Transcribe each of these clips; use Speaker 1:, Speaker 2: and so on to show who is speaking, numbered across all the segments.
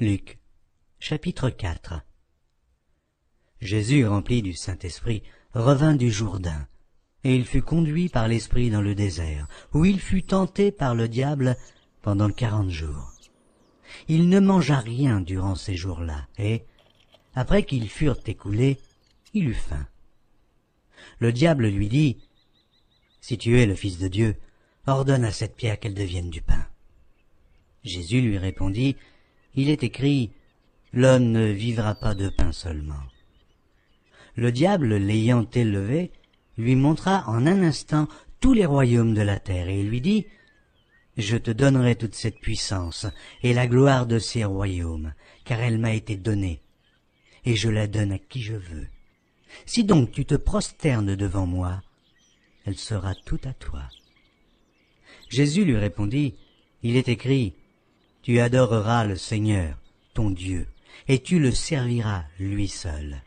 Speaker 1: Luc, chapitre 4. Jésus, rempli du Saint-Esprit, revint du Jourdain, et il fut conduit par l'Esprit dans le désert, où il fut tenté par le diable pendant 40 jours. Il ne mangea rien durant ces jours-là, et, après qu'ils furent écoulés, il eut faim. Le diable lui dit, « Si tu es le Fils de Dieu, ordonne à cette pierre qu'elle devienne du pain. » Jésus lui répondit, « Il est écrit, l'homme ne vivra pas de pain seulement. » Le diable, l'ayant élevé, lui montra en un instant tous les royaumes de la terre, et il lui dit, « Je te donnerai toute cette puissance et la gloire de ces royaumes, car elle m'a été donnée, et je la donne à qui je veux. Si donc tu te prosternes devant moi, elle sera toute à toi. » Jésus lui répondit, « Il est écrit, tu adoreras le Seigneur, ton Dieu, et tu le serviras lui seul. »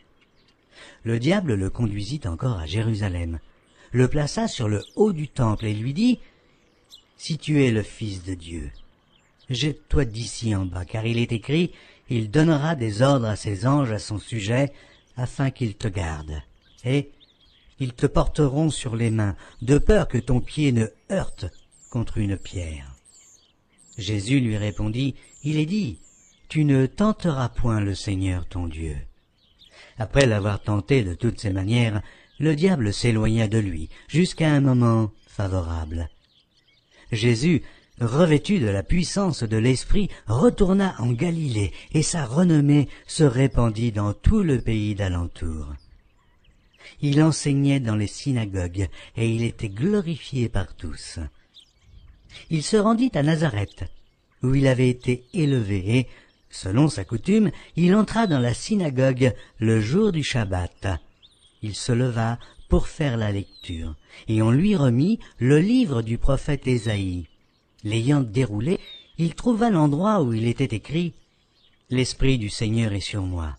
Speaker 1: Le diable le conduisit encore à Jérusalem, le plaça sur le haut du temple et lui dit, « Si tu es le Fils de Dieu, jette-toi d'ici en bas, car il est écrit, il donnera des ordres à ses anges à son sujet, afin qu'ils te gardent, et ils te porteront sur les mains, de peur que ton pied ne heurte contre une pierre. » Jésus lui répondit, « Il est dit, tu ne tenteras point le Seigneur ton Dieu. » Après l'avoir tenté de toutes ses manières, le diable s'éloigna de lui, jusqu'à un moment favorable. Jésus, revêtu de la puissance de l'Esprit, retourna en Galilée, et sa renommée se répandit dans tout le pays d'alentour. Il enseignait dans les synagogues, et il était glorifié par tous. Il se rendit à Nazareth, où il avait été élevé, et, selon sa coutume, il entra dans la synagogue le jour du Shabbat. Il se leva pour faire la lecture, et on lui remit le livre du prophète Ésaïe. L'ayant déroulé, il trouva l'endroit où il était écrit « L'Esprit du Seigneur est sur moi,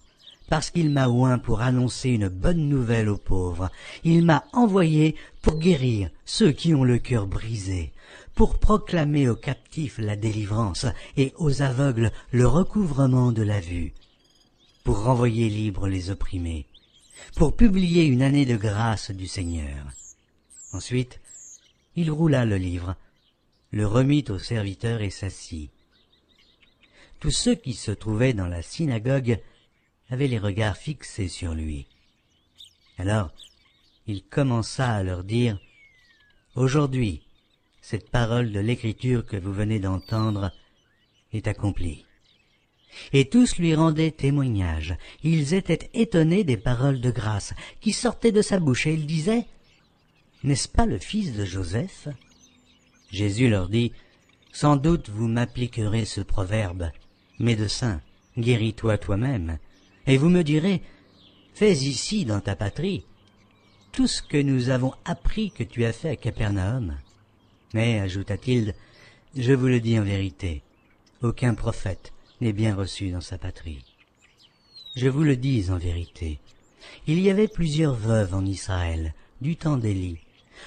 Speaker 1: parce qu'il m'a oint pour annoncer une bonne nouvelle aux pauvres. Il m'a envoyé pour guérir ceux qui ont le cœur brisé, pour proclamer aux captifs la délivrance et aux aveugles le recouvrement de la vue, pour renvoyer libres les opprimés, pour publier une année de grâce du Seigneur. » Ensuite, il roula le livre, le remit au serviteur et s'assit. Tous ceux qui se trouvaient dans la synagogue avaient les regards fixés sur lui. Alors, il commença à leur dire, « Aujourd'hui, cette parole de l'Écriture que vous venez d'entendre est accomplie. » Et tous lui rendaient témoignage. Ils étaient étonnés des paroles de grâce qui sortaient de sa bouche, et ils disaient, « N'est-ce pas le fils de Joseph ?» Jésus leur dit, « Sans doute vous m'appliquerez ce proverbe, médecin, guéris-toi toi-même. Et vous me direz, fais ici dans ta patrie tout ce que nous avons appris que tu as fait à Capernaum. Mais, ajouta-t-il, je vous le dis en vérité, aucun prophète n'est bien reçu dans sa patrie. Je vous le dis en vérité, il y avait plusieurs veuves en Israël, du temps d'Élie,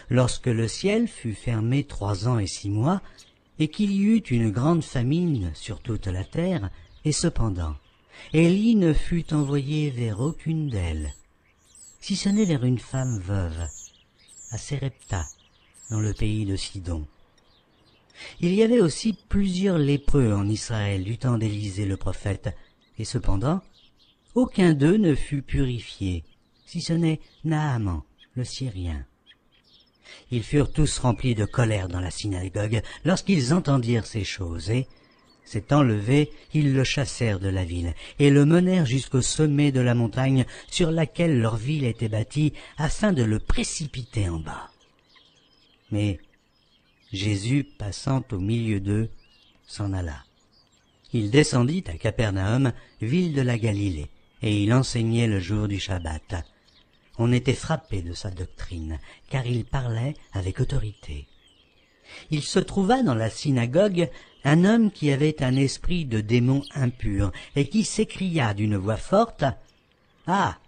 Speaker 1: lorsque le ciel fut fermé 3 ans et 6 mois, et qu'il y eut une grande famine sur toute la terre, et cependant, Élie ne fut envoyé vers aucune d'elles, si ce n'est vers une femme veuve, à Sérepta, dans le pays de Sidon. Il y avait aussi plusieurs lépreux en Israël du temps d'Élisée le prophète, et cependant, aucun d'eux ne fut purifié, si ce n'est Naaman, le Syrien. Ils furent tous remplis de colère dans la synagogue lorsqu'ils entendirent ces choses, et, s'étant levés, ils le chassèrent de la ville, et le menèrent jusqu'au sommet de la montagne sur laquelle leur ville était bâtie, afin de le précipiter en bas. Mais Jésus, passant au milieu d'eux, s'en alla. Il descendit à Capernaum, ville de la Galilée, et il enseignait le jour du Shabbat. On était frappé de sa doctrine, car il parlait avec autorité. Il se trouva dans la synagogue un homme qui avait un esprit de démon impur, et qui s'écria d'une voix forte, « Ah,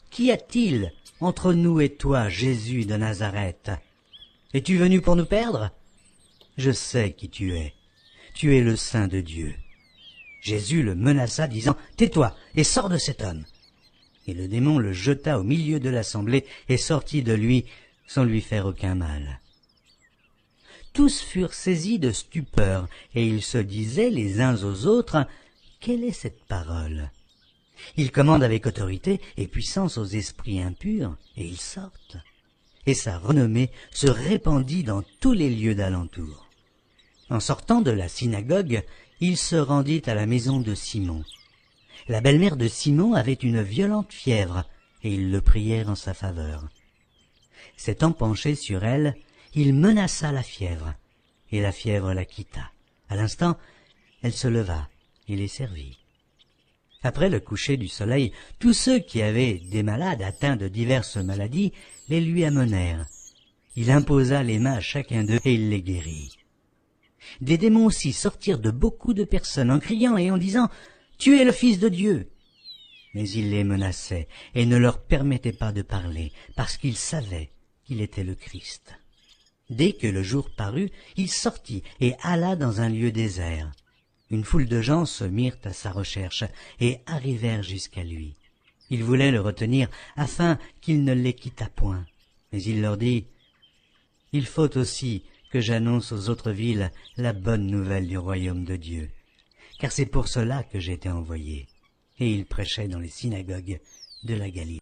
Speaker 1: qu'y a-t-il entre nous et toi, Jésus de Nazareth? Es-tu venu pour nous perdre? Je sais qui tu es le Saint de Dieu. » Jésus le menaça, disant « Tais-toi et sors de cet homme !» Et le démon le jeta au milieu de l'assemblée et sortit de lui sans lui faire aucun mal. Tous furent saisis de stupeur, et ils se disaient les uns aux autres « Quelle est cette parole ?» Il commande avec autorité et puissance aux esprits impurs, et ils sortent. Et sa renommée se répandit dans tous les lieux d'alentour. En sortant de la synagogue, il se rendit à la maison de Simon. La belle-mère de Simon avait une violente fièvre, et ils le prièrent en sa faveur. S'étant penché sur elle, il menaça la fièvre, et la fièvre la quitta. À l'instant, elle se leva et les servit. Après le coucher du soleil, tous ceux qui avaient des malades atteints de diverses maladies les lui amenèrent. Il imposa les mains à chacun d'eux et il les guérit. Des démons aussi sortirent de beaucoup de personnes en criant et en disant « Tu es le Fils de Dieu !» Mais il les menaçait et ne leur permettait pas de parler, parce qu'ils savaient qu'il était le Christ. Dès que le jour parut, il sortit et alla dans un lieu désert. Une foule de gens se mirent à sa recherche et arrivèrent jusqu'à lui. Ils voulaient le retenir afin qu'il ne les quittât point. Mais il leur dit « Il faut aussi que j'annonce aux autres villes la bonne nouvelle du royaume de Dieu, car c'est pour cela que j'ai été envoyé. » Et il prêchait dans les synagogues de la Galilée.